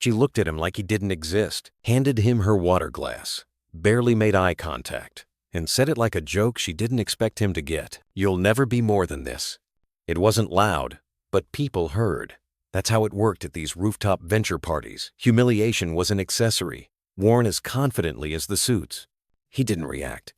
She looked at him like he didn't exist, handed him her water glass, barely made eye contact, and said it like a joke she didn't expect him to get. "You'll never be more than this." It wasn't loud, but people heard. That's how it worked at these rooftop venture parties. Humiliation was an accessory, worn as confidently as the suits. He didn't react,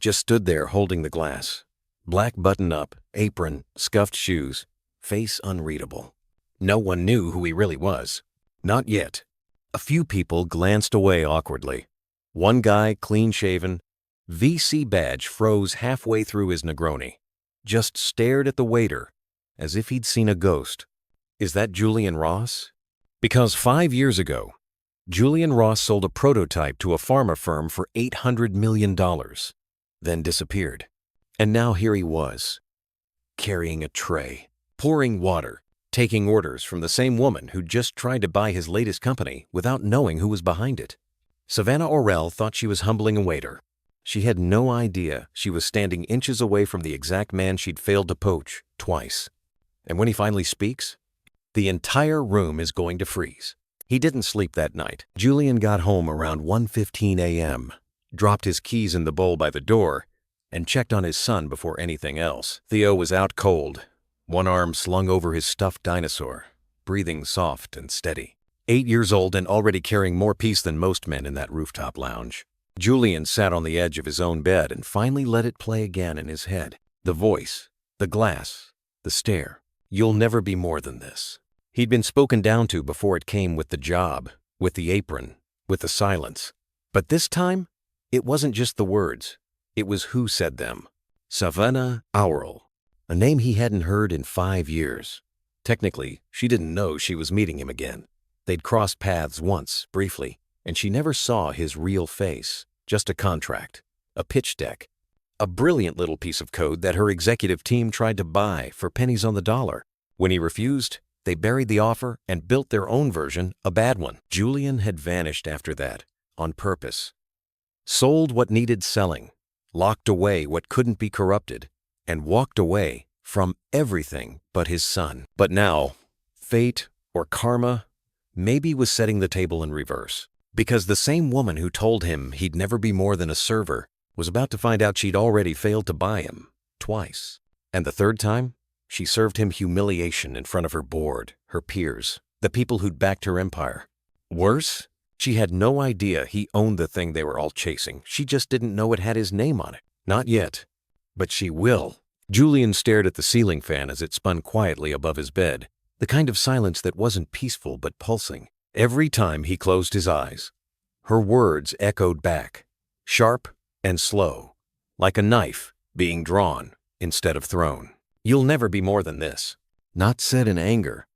just stood there holding the glass. Black button-up, apron, scuffed shoes, face unreadable. No one knew who he really was. Not yet. A few people glanced away awkwardly. One guy, clean-shaven, VC badge froze halfway through his Negroni, just stared at the waiter as if he'd seen a ghost. Is that Julian Ross? Because 5 years ago, Julian Ross sold a prototype to a pharma firm for $800 million, then disappeared. And now here he was, carrying a tray, pouring water, taking orders from the same woman who'd just tried to buy his latest company without knowing who was behind it. Savannah Orrell thought she was humbling a waiter. She had no idea she was standing inches away from the exact man she'd failed to poach twice. And when he finally speaks, the entire room is going to freeze. He didn't sleep that night. Julian got home around 1:15 a.m., dropped his keys in the bowl by the door, and checked on his son before anything else. Theo was out cold, one arm slung over his stuffed dinosaur, breathing soft and steady. 8 years old and already carrying more peace than most men in that rooftop lounge. Julian sat on the edge of his own bed and finally let it play again in his head. The voice, the glass, the stare. You'll never be more than this. He'd been spoken down to before it came with the job, with the apron, with the silence. But this time, it wasn't just the words. It was who said them. Savannah Orrell, a name he hadn't heard in 5 years. Technically, she didn't know she was meeting him again. They'd crossed paths once, briefly, and she never saw his real face. Just a contract, a pitch deck, a brilliant little piece of code that her executive team tried to buy for pennies on the dollar. When he refused, they buried the offer and built their own version, a bad one. Julian had vanished after that, on purpose. Sold what needed selling, locked away what couldn't be corrupted, and walked away from everything but his son. But now, fate or karma maybe was setting the table in reverse. Because the same woman who told him he'd never be more than a server was about to find out she'd already failed to buy him twice. And the third time, she served him humiliation in front of her board, her peers, the people who'd backed her empire. Worse, she had no idea he owned the thing they were all chasing. She just didn't know it had his name on it. Not yet. But she will. Julian stared at the ceiling fan as it spun quietly above his bed, the kind of silence that wasn't peaceful but pulsing. Every time he closed his eyes, her words echoed back, sharp and slow, like a knife being drawn instead of thrown. You'll never be more than this. Not said in anger,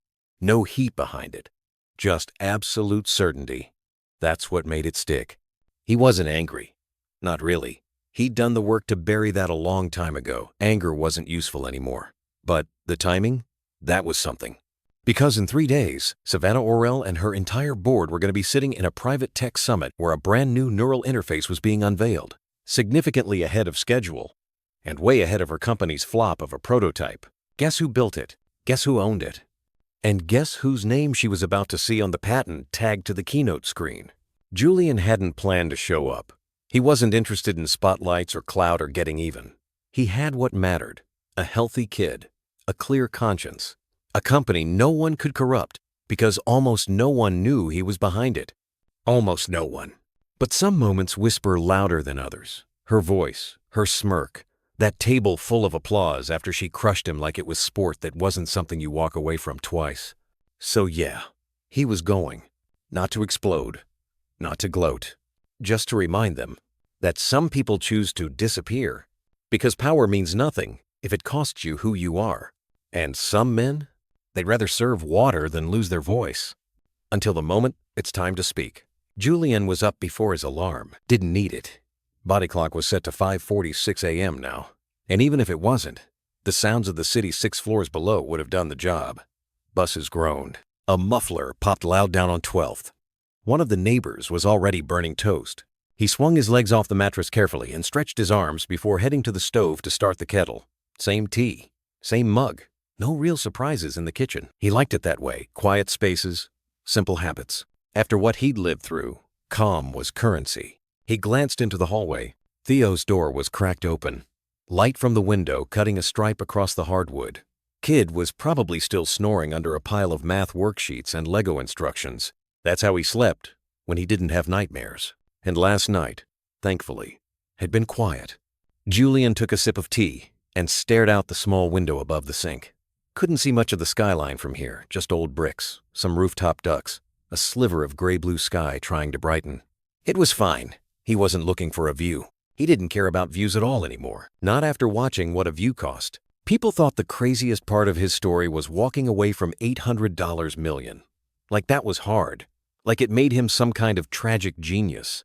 no heat behind it, just absolute certainty. That's what made it stick. He wasn't angry. Not really. He'd done the work to bury that a long time ago. Anger wasn't useful anymore. But the timing? That was something. Because in 3 days, Savannah Orrell and her entire board were going to be sitting in a private tech summit where a brand new neural interface was being unveiled, significantly ahead of schedule, and way ahead of her company's flop of a prototype. Guess who built it? Guess who owned it? And guess whose name she was about to see on the patent tagged to the keynote screen? Julian hadn't planned to show up. He wasn't interested in spotlights or clout or getting even. He had what mattered, a healthy kid, a clear conscience, a company no one could corrupt because almost no one knew he was behind it. Almost no one. But some moments whisper louder than others. Her voice, her smirk, that table full of applause after she crushed him like it was sport that wasn't something you walk away from twice. So yeah, he was going. Not to explode, not to gloat, just to remind them that some people choose to disappear because power means nothing if it costs you who you are. And some men, they'd rather serve water than lose their voice. Until the moment it's time to speak. Julian was up before his alarm, didn't need it. Body clock was set to 5:46 a.m. now. And even if it wasn't, the sounds of the city 6 floors below would have done the job. Buses groaned. A muffler popped loud down on 12th. One of the neighbors was already burning toast. He swung his legs off the mattress carefully and stretched his arms before heading to the stove to start the kettle. Same tea, same mug. No real surprises in the kitchen. He liked it that way. Quiet spaces, simple habits. After what he'd lived through, calm was currency. He glanced into the hallway. Theo's door was cracked open. Light from the window cutting a stripe across the hardwood. Kid was probably still snoring under a pile of math worksheets and Lego instructions. That's how he slept when he didn't have nightmares. And last night, thankfully, had been quiet. Julian took a sip of tea and stared out the small window above the sink. Couldn't see much of the skyline from here, just old bricks, some rooftop ducks, a sliver of gray-blue sky trying to brighten. It was fine. He wasn't looking for a view. He didn't care about views at all anymore, not after watching what a view cost. People thought the craziest part of his story was walking away from $800 million. Like that was hard. Like it made him some kind of tragic genius.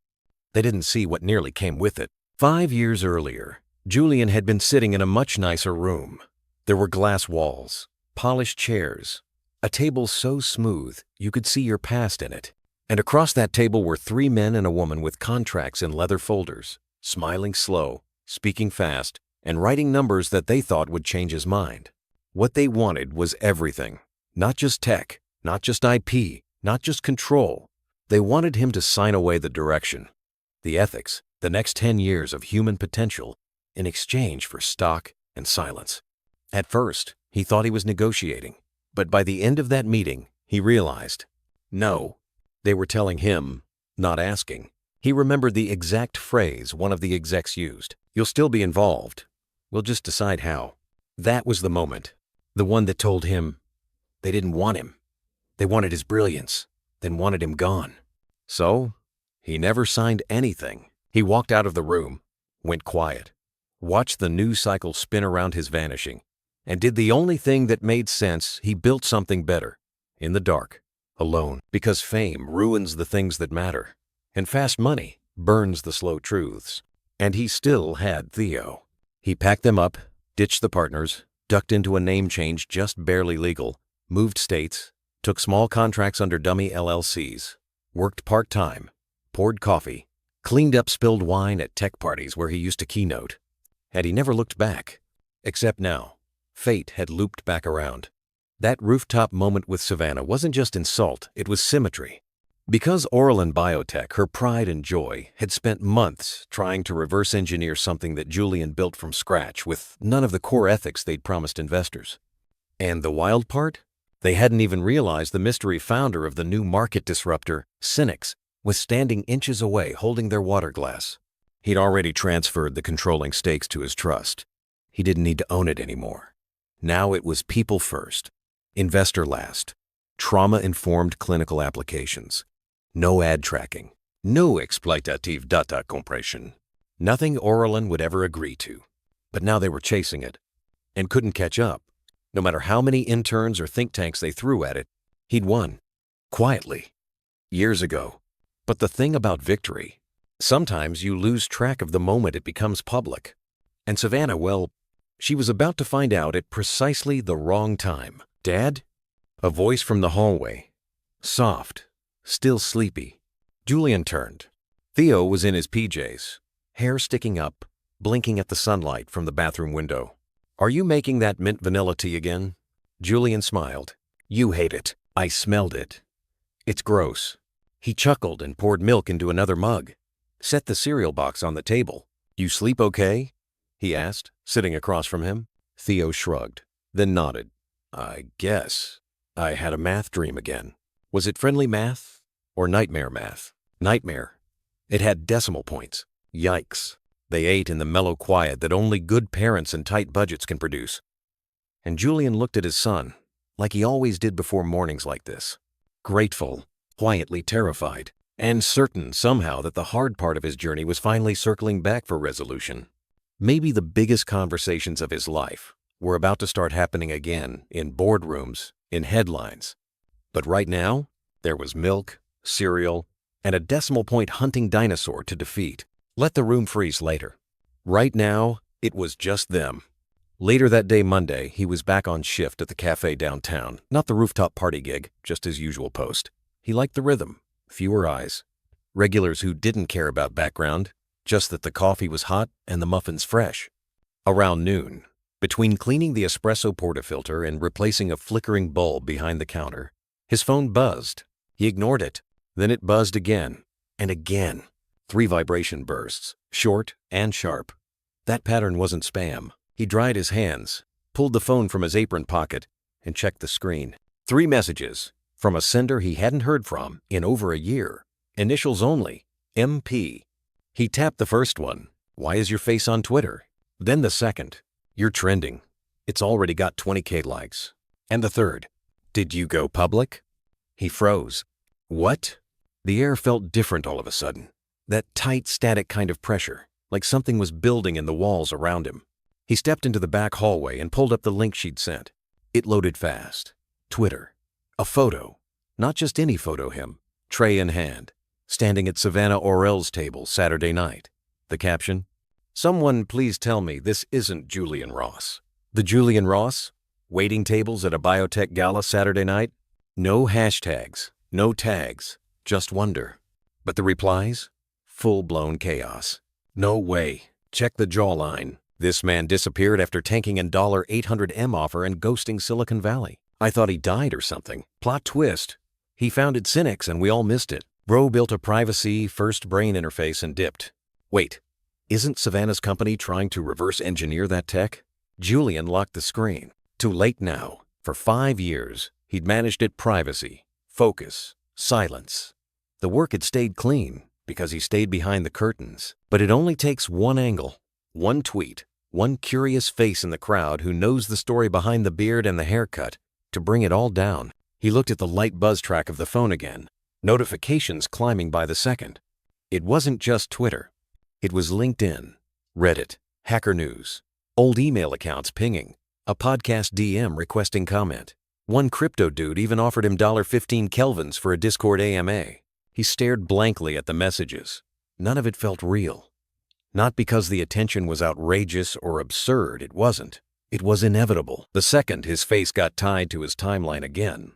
They didn't see what nearly came with it. 5 years earlier, Julian had been sitting in a much nicer room. There were glass walls, polished chairs, a table so smooth you could see your past in it. And across that table were 3 men and a woman with contracts in leather folders, smiling slow, speaking fast, and writing numbers that they thought would change his mind. What they wanted was everything. Not just tech, not just IP, not just control. They wanted him to sign away the direction, the ethics, the next 10 years of human potential in exchange for stock and silence. At first, he thought he was negotiating, but by the end of that meeting, he realized, no, they were telling him, not asking. He remembered the exact phrase one of the execs used. You'll still be involved. We'll just decide how. That was the moment. The one that told him they didn't want him. They wanted his brilliance, then wanted him gone. So, he never signed anything. He walked out of the room, went quiet, watched the news cycle spin around his vanishing, and did the only thing that made sense. He built something better, in the dark, alone, because fame ruins the things that matter, and fast money burns the slow truths. And he still had Theo. He packed them up, ditched the partners, ducked into a name change just barely legal, moved states, took small contracts under dummy LLCs, worked part-time, poured coffee, cleaned up spilled wine at tech parties where he used to keynote. And he never looked back. Except now, fate had looped back around. That rooftop moment with Savannah wasn't just insult, it was symmetry. Because Oralin Biotech, her pride and joy, had spent months trying to reverse engineer something that Julian built from scratch with none of the core ethics they'd promised investors. And the wild part? They hadn't even realized the mystery founder of the new market disruptor, Cynics, was standing inches away holding their water glass. He'd already transferred the controlling stakes to his trust. He didn't need to own it anymore. Now it was people first, investor last, trauma-informed clinical applications. No ad tracking, no exploitative data compression. Nothing Oralin would ever agree to. But now they were chasing it and couldn't catch up. No matter how many interns or think tanks they threw at it, he'd won. Quietly. Years ago. But the thing about victory, sometimes you lose track of the moment it becomes public. And Savannah, well, she was about to find out at precisely the wrong time. Dad? A voice from the hallway. Soft. Still sleepy. Julian turned. Theo was in his PJs, hair sticking up, blinking at the sunlight from the bathroom window. Are you making that mint vanilla tea again? Julian smiled. You hate it. I smelled it. It's gross. He chuckled and poured milk into another mug. Set the cereal box on the table. You sleep okay? He asked, sitting across from him. Theo shrugged, then nodded. I guess. I had a math dream again. Was it friendly math? Or nightmare math? Nightmare. It had decimal points. Yikes. They ate in the mellow quiet that only good parents and tight budgets can produce. And Julian looked at his son, like he always did before mornings like this. Grateful, quietly terrified, and certain somehow that the hard part of his journey was finally circling back for resolution. Maybe the biggest conversations of his life were about to start happening again in boardrooms, in headlines. But right now, there was milk, cereal, and a decimal point hunting dinosaur to defeat. Let the room freeze later. Right now, it was just them. Later that day, Monday, he was back on shift at the cafe downtown. Not the rooftop party gig, just his usual post. He liked the rhythm, fewer eyes. Regulars who didn't care about background, just that the coffee was hot and the muffins fresh. Around noon, between cleaning the espresso portafilter and replacing a flickering bulb behind the counter, his phone buzzed. He ignored it, Then it buzzed again, and again. 3 vibration bursts, short and sharp. That pattern wasn't spam. He dried his hands, pulled the phone from his apron pocket, and checked the screen. 3 messages, from a sender he hadn't heard from in over a year. Initials only, MP. He tapped the first one. Why is your face on Twitter? Then the second. You're trending. It's already got 20K likes. And the third. Did you go public? He froze. What? The air felt different all of a sudden. That tight, static kind of pressure, like something was building in the walls around him. He stepped into the back hallway and pulled up the link she'd sent. It loaded fast. Twitter. A photo. Not just any photo him. Tray in hand. Standing at Savannah Orell's table Saturday night. The caption, "Someone please tell me this isn't Julian Ross." The Julian Ross? Waiting tables at a biotech gala Saturday night? No hashtags, no tags, just wonder. But the replies? Full-blown chaos. No way. Check the jawline. This man disappeared after tanking an $800M offer and ghosting Silicon Valley. I thought he died or something. Plot twist. He founded Cynics and we all missed it. Bro built a privacy first brain interface and dipped. Wait, isn't Savannah's company trying to reverse engineer that tech? Julian locked the screen. Too late now. For 5 years, he'd managed it privacy, focus, silence. The work had stayed clean because he stayed behind the curtains. But it only takes one angle, one tweet, one curious face in the crowd who knows the story behind the beard and the haircut to bring it all down. He looked at the light buzz track of the phone again. Notifications climbing by the second. It wasn't just Twitter. It was LinkedIn, Reddit, Hacker News, old email accounts pinging, a podcast DM requesting comment. One crypto dude even offered him $15 Kelvins for a Discord AMA. He stared blankly at the messages. None of it felt real. Not because the attention was outrageous or absurd, it wasn't. It was inevitable. The second his face got tied to his timeline again,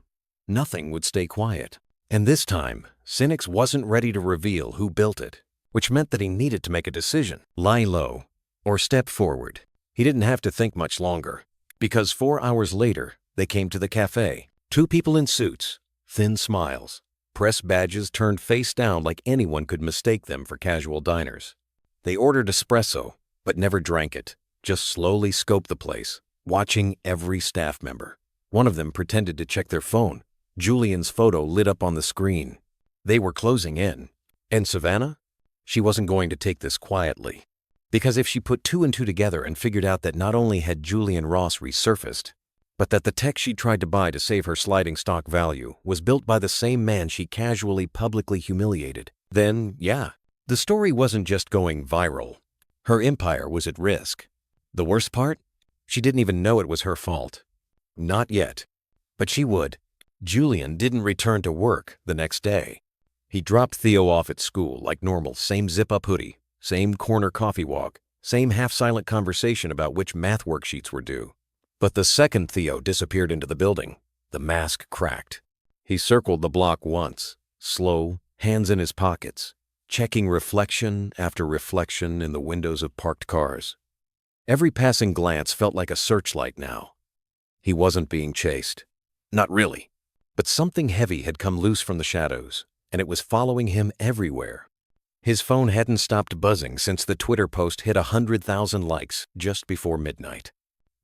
nothing would stay quiet. And this time, Cynics wasn't ready to reveal who built it, which meant that he needed to make a decision. Lie low, or step forward. He didn't have to think much longer, because 4 hours later, they came to the cafe. 2 people in suits, thin smiles, press badges turned face down like anyone could mistake them for casual diners. They ordered espresso, but never drank it, just slowly scoped the place, watching every staff member. One of them pretended to check their phone. Julian's photo lit up on the screen. They were closing in. And Savannah? She wasn't going to take this quietly. Because if she put 2 and 2 together and figured out that not only had Julian Ross resurfaced, but that the tech she tried to buy to save her sliding stock value was built by the same man she casually publicly humiliated, then, yeah, the story wasn't just going viral. Her empire was at risk. The worst part? She didn't even know it was her fault. Not yet. But she would. Julian didn't return to work the next day. He dropped Theo off at school like normal, same zip-up hoodie, same corner coffee walk, same half-silent conversation about which math worksheets were due. But the second Theo disappeared into the building. The mask cracked. He circled the block once, slow, hands in his pockets, checking reflection after reflection in the windows of parked cars. Every passing glance felt like a searchlight now. He wasn't being chased. Not really. But something heavy had come loose from the shadows, and it was following him everywhere. His phone hadn't stopped buzzing since the Twitter post hit 100,000 likes just before midnight.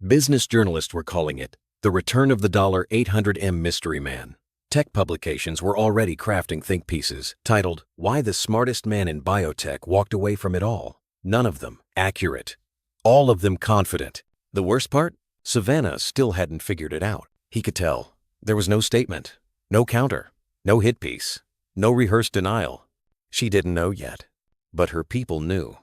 Business journalists were calling it the return of the $800M mystery man. Tech publications were already crafting think pieces titled, "Why the Smartest Man in Biotech Walked Away from It All." None of them accurate. All of them confident. The worst part? Savannah still hadn't figured it out. He could tell. There was no statement, no counter, no hit piece, no rehearsed denial. She didn't know yet, but her people knew.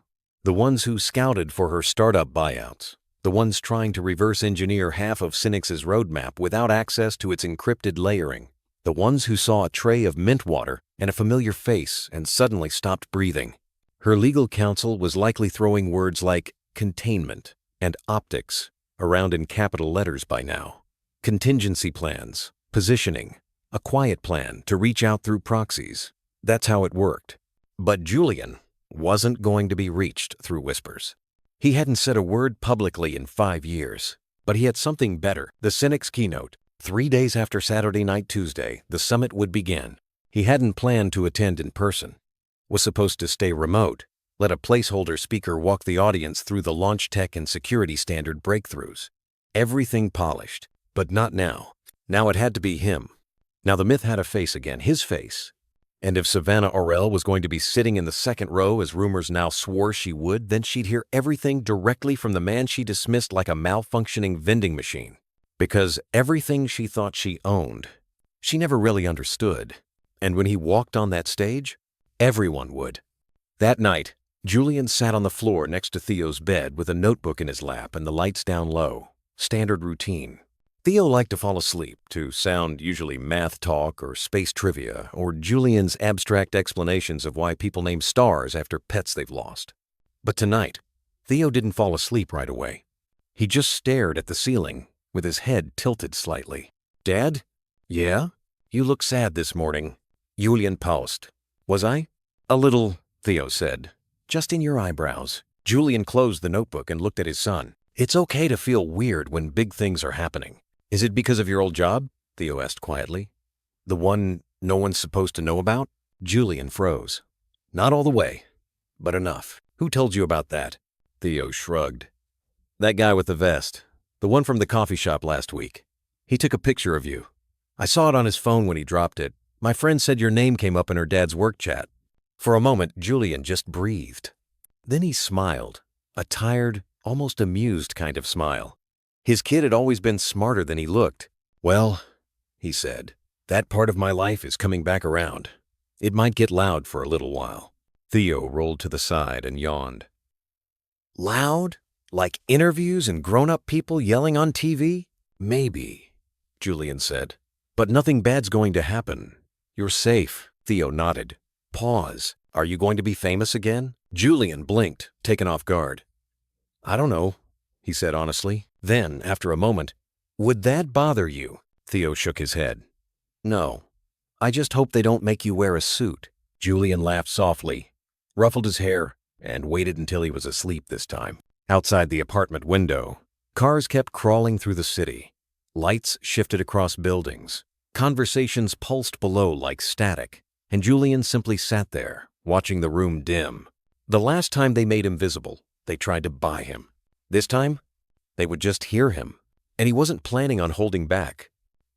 The ones who scouted for her startup buyouts, the ones trying to reverse engineer half of Cynics' roadmap without access to its encrypted layering, the ones who saw a tray of mint water and a familiar face and suddenly stopped breathing. Her legal counsel was likely throwing words like containment and optics around in capital letters by now. Contingency plans, positioning, a quiet plan to reach out through proxies. That's how it worked. But Julian wasn't going to be reached through whispers. He hadn't said a word publicly in 5 years, but he had something better. The Cynics keynote. 3 days after Saturday Night Tuesday, the summit would begin. He hadn't planned to attend in person. Was supposed to stay remote, let a placeholder speaker walk the audience through the launch tech and security standard breakthroughs. Everything polished, but not now. Now it had to be him. Now the myth had a face again, his face. And if Savannah Orell was going to be sitting in the second row as rumors now swore she would, then she'd hear everything directly from the man she dismissed like a malfunctioning vending machine. Because everything she thought she owned, she never really understood. And when he walked on that stage, everyone would. That night, Julian sat on the floor next to Theo's bed with a notebook in his lap and the lights down low. Standard routine. Theo liked to fall asleep to sound usually math talk or space trivia or Julian's abstract explanations of why people name stars after pets they've lost. But tonight, Theo didn't fall asleep right away. He just stared at the ceiling with his head tilted slightly. "Dad? Yeah? You look sad this morning." Julian paused. "Was I?" "A little," Theo said. "Just in your eyebrows." Julian closed the notebook and looked at his son. "It's okay to feel weird when big things are happening." "Is it because of your old job?" Theo asked quietly. "The one no one's supposed to know about?" Julian froze. "Not all the way, but enough." "Who told you about that?" Theo shrugged. "That guy with the vest, the one from the coffee shop last week. He took a picture of you. I saw it on his phone when he dropped it. My friend said your name came up in her dad's work chat." For a moment, Julian just breathed. Then he smiled, a tired, almost amused kind of smile. His kid had always been smarter than he looked. "Well," he said, "that part of my life is coming back around. It might get loud for a little while." Theo rolled to the side and yawned. "Loud? Like interviews and grown-up people yelling on TV? Maybe," Julian said. "But nothing bad's going to happen. You're safe." Theo nodded. Pause. "Are you going to be famous again?" Julian blinked, taken off guard. "I don't know," he said honestly. Then, after a moment, "Would that bother you?" Theo shook his head. "No. I just hope they don't make you wear a suit." Julian laughed softly, ruffled his hair, and waited until he was asleep this time. Outside the apartment window, cars kept crawling through the city. Lights shifted across buildings. Conversations pulsed below like static, and Julian simply sat there, watching the room dim. The last time they made him visible, they tried to buy him. This time, they would just hear him, and he wasn't planning on holding back.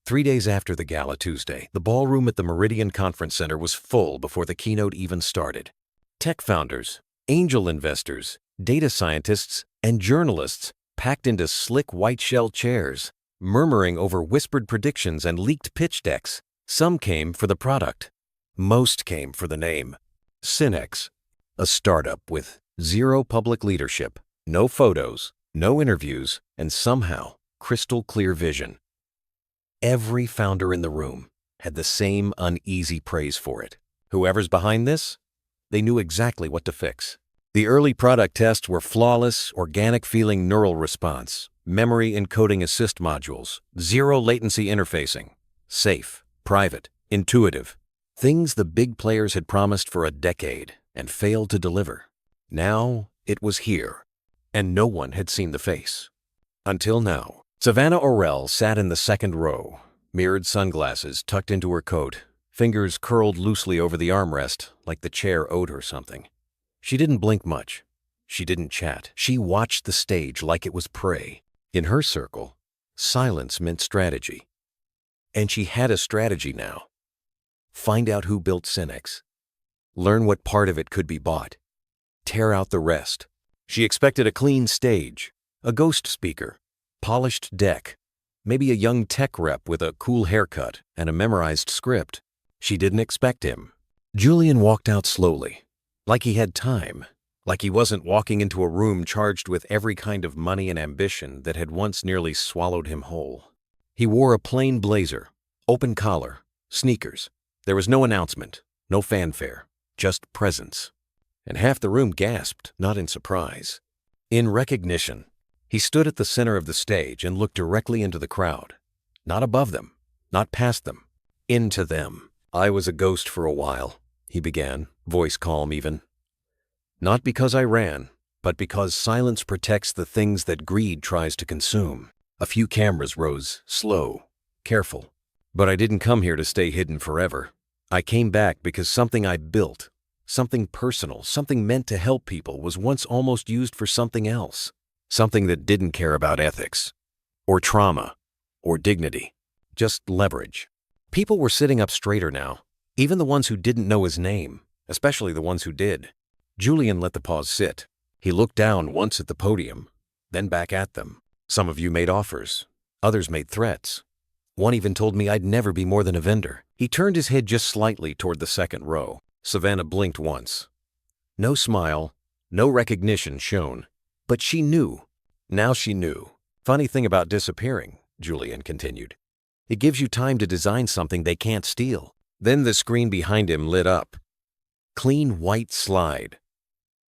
3 days after the gala Tuesday, the ballroom at the Meridian Conference Center was full before the keynote even started. Tech founders, angel investors, data scientists, and journalists packed into slick white shell chairs, murmuring over whispered predictions and leaked pitch decks. Some came for the product. Most came for the name. Synex, a startup with zero public leadership, no photos, no interviews, and somehow crystal clear vision. Every founder in the room had the same uneasy praise for it. Whoever's behind this, they knew exactly what to fix. The early product tests were flawless, organic-feeling neural response, memory encoding assist modules, zero latency interfacing, safe, private, intuitive. Things the big players had promised for a decade and failed to deliver. Now it was here, and no one had seen the face. Until now. Savannah Orell sat in the second row, mirrored sunglasses tucked into her coat, fingers curled loosely over the armrest like the chair owed her something. She didn't blink much. She didn't chat. She watched the stage like it was prey. In her circle, silence meant strategy. And she had a strategy now. Find out who built Synex. Learn what part of it could be bought. Tear out the rest. She expected a clean stage, a ghost speaker, polished deck, maybe a young tech rep with a cool haircut and a memorized script. She didn't expect him. Julian walked out slowly, like he had time, like he wasn't walking into a room charged with every kind of money and ambition that had once nearly swallowed him whole. He wore a plain blazer, open collar, sneakers. There was no announcement, no fanfare, just presence. And half the room gasped, not in surprise. In recognition. He stood at the center of the stage and looked directly into the crowd. Not above them, not past them, into them. "I was a ghost for a while," he began, voice calm even. "Not because I ran, but because silence protects the things that greed tries to consume." A few cameras rose, slow, careful. "But I didn't come here to stay hidden forever. I came back because something I built, something personal, something meant to help people was once almost used for something else. Something that didn't care about ethics, or trauma, or dignity. Just leverage. People were sitting up straighter now, even the ones who didn't know his name, especially the ones who did. Julian let the pause sit. He looked down once at the podium, then back at them. Some of you made offers. Others made threats. One even told me I'd never be more than a vendor. He turned his head just slightly toward the second row. Savannah blinked once. No smile, no recognition shown. But she knew. Now she knew. Funny thing about disappearing, Julian continued. It gives you time to design something they can't steal. Then the screen behind him lit up. Clean white slide.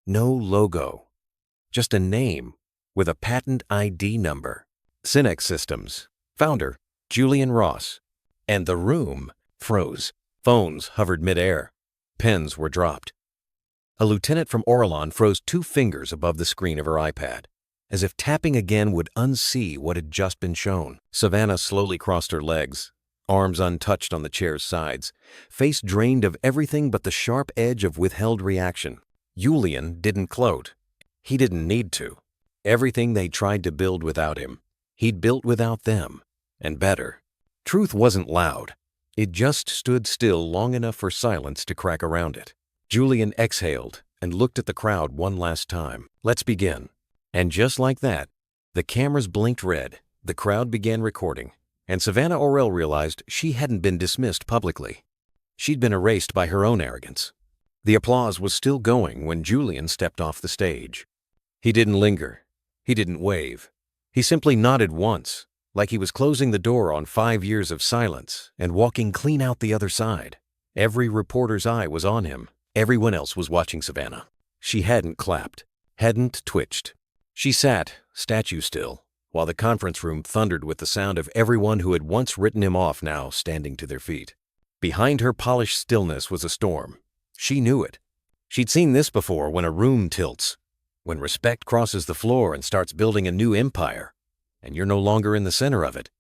No logo. Just a name with a patent ID number. Synex Systems. Founder, Julian Ross. And the room froze. Phones hovered midair. Pens were dropped. A lieutenant from Orlan froze 2 fingers above the screen of her iPad, as if tapping again would unsee what had just been shown. Savannah slowly crossed her legs, arms untouched on the chair's sides, face drained of everything but the sharp edge of withheld reaction. Julian didn't gloat. He didn't need to. Everything they tried to build without him, he'd built without them, and better. Truth wasn't loud. It just stood still long enough for silence to crack around it. Julian exhaled and looked at the crowd one last time. Let's begin. And just like that, the cameras blinked red, the crowd began recording, and Savannah Orell realized she hadn't been dismissed publicly. She'd been erased by her own arrogance. The applause was still going when Julian stepped off the stage. He didn't linger. He didn't wave. He simply nodded once, like he was closing the door on 5 years of silence and walking clean out the other side. Every reporter's eye was on him. Everyone else was watching Savannah. She hadn't clapped, hadn't twitched. She sat, statue still, while the conference room thundered with the sound of everyone who had once written him off now standing to their feet. Behind her polished stillness was a storm. She knew it. She'd seen this before when a room tilts, when respect crosses the floor and starts building a new empire, and you're no longer in the center of it.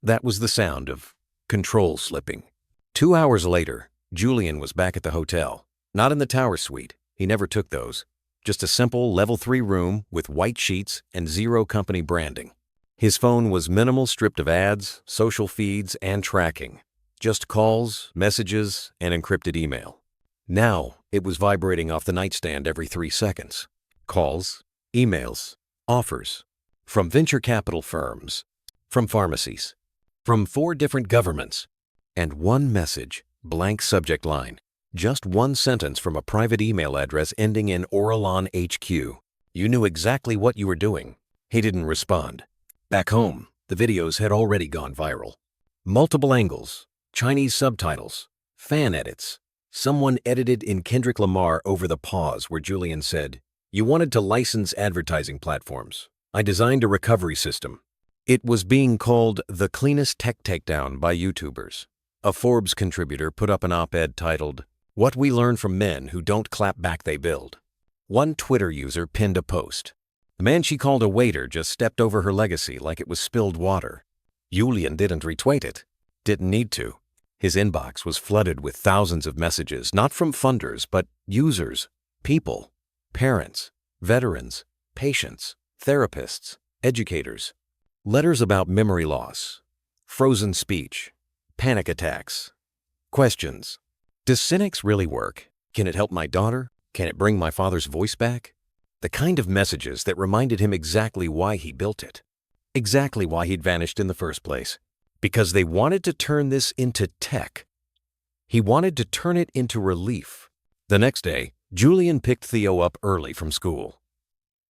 That was the sound of control slipping. 2 hours later, Julian was back at the hotel. Not in the tower suite. He never took those. Just a simple level 3 room with white sheets and 0 company branding. His phone was minimal, stripped of ads, social feeds, and tracking. Just calls, messages, and encrypted email. Now, it was vibrating off the nightstand every 3 seconds. Calls, emails, offers. From venture capital firms. From pharmacies. From 4 different governments. And one message, blank subject line. Just one sentence from a private email address ending in Orlan HQ. You knew exactly what you were doing. He didn't respond. Back home, the videos had already gone viral. Multiple angles, Chinese subtitles, fan edits. Someone edited in Kendrick Lamar over the pause where Julian said, "You wanted to license advertising platforms. I designed a recovery system." It was being called the cleanest tech takedown by YouTubers. A Forbes contributor put up an op-ed titled, "What We Learn from Men Who Don't Clap Back They Build." One Twitter user pinned a post. The man she called a waiter just stepped over her legacy like it was spilled water. Julian didn't retweet it. Didn't need to. His inbox was flooded with thousands of messages, not from funders, but users, people, parents, veterans, patients, therapists, educators. Letters about memory loss, frozen speech, panic attacks, questions. Does Synex really work? Can it help my daughter? Can it bring my father's voice back? The kind of messages that reminded him exactly why he built it. Exactly why he'd vanished in the first place. Because they wanted to turn this into tech. He wanted to turn it into relief. The next day, Julian picked Theo up early from school.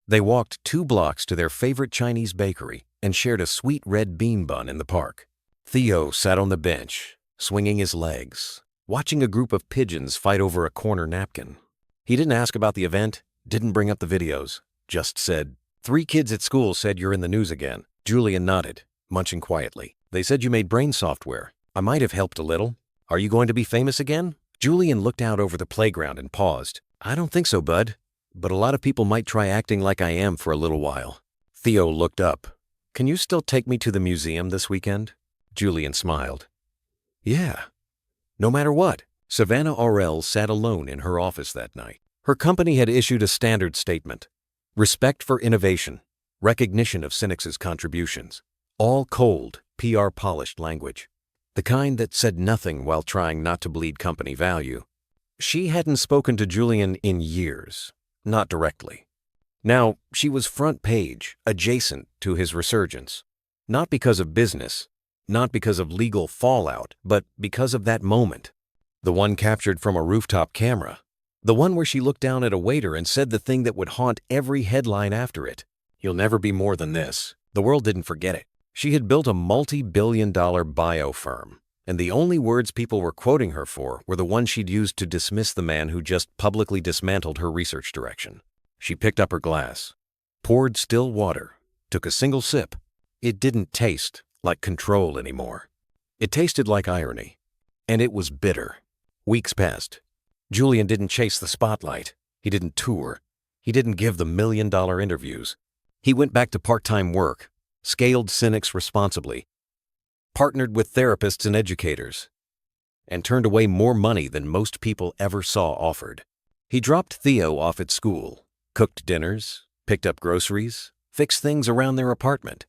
They walked 2 blocks to their favorite Chinese bakery and shared a sweet red bean bun in the park. Theo sat on the bench, swinging his legs, watching a group of pigeons fight over a corner napkin. He didn't ask about the event, didn't bring up the videos, just said, "3 kids at school said you're in the news again." Julian nodded, munching quietly. "They said you made brain software. I might have helped a little. Are you going to be famous again?" Julian looked out over the playground and paused. "I don't think so, bud. But a lot of people might try acting like I am for a little while." Theo looked up. "Can you still take me to the museum this weekend?" Julian smiled. "Yeah. No matter what." Savannah Aurel sat alone in her office that night. Her company had issued a standard statement: respect for innovation, recognition of cynics' contributions. All cold, PR-polished language. The kind that said nothing while trying not to bleed company value. She hadn't spoken to Julian in years, not directly. Now, she was front page, adjacent to his resurgence. Not because of business, not because of legal fallout, but because of that moment. The one captured from a rooftop camera. The one where she looked down at a waiter and said the thing that would haunt every headline after it. You'll never be more than this. The world didn't forget it. She had built a multi-billion-dollar bio firm, and the only words people were quoting her for were the ones she'd used to dismiss the man who just publicly dismantled her research direction. She picked up her glass, poured still water, took a single sip. It didn't taste like control anymore. It tasted like irony, and it was bitter. Weeks passed. Julian didn't chase the spotlight. He didn't tour. He didn't give the million-dollar interviews. He went back to part-time work, scaled cynics responsibly, partnered with therapists and educators, and turned away more money than most people ever saw offered. He dropped Theo off at school, cooked dinners, picked up groceries, fixed things around their apartment.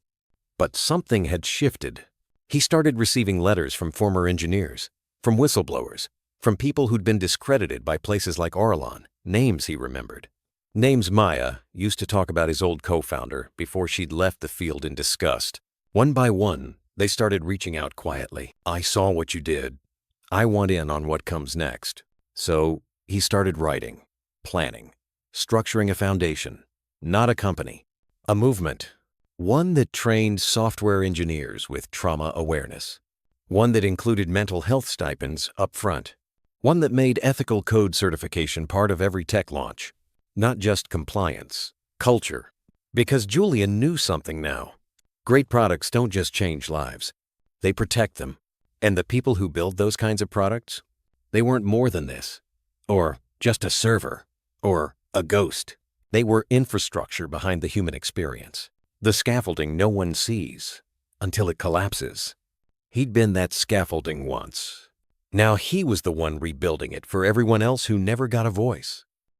But something had shifted. He started receiving letters from former engineers, from whistleblowers, from people who'd been discredited by places like Orlon, names he remembered. Names Maya used to talk about his old co-founder before she'd left the field in disgust. One by one, they started reaching out quietly. I saw what you did. I want in on what comes next. So he started writing, planning, structuring a foundation, not a company, a movement. One that trained software engineers with trauma awareness. One that included mental health stipends up front. One that made ethical code certification part of every tech launch. Not just compliance, culture. Because Julian knew something now. Great products don't just change lives. They protect them. And the people who build those kinds of products, they weren't more than this. Or just a server. Or a ghost. They were infrastructure behind the human experience. The scaffolding no one sees until it collapses. He'd been that scaffolding once. Now he was the one rebuilding it for everyone else who never got a voice.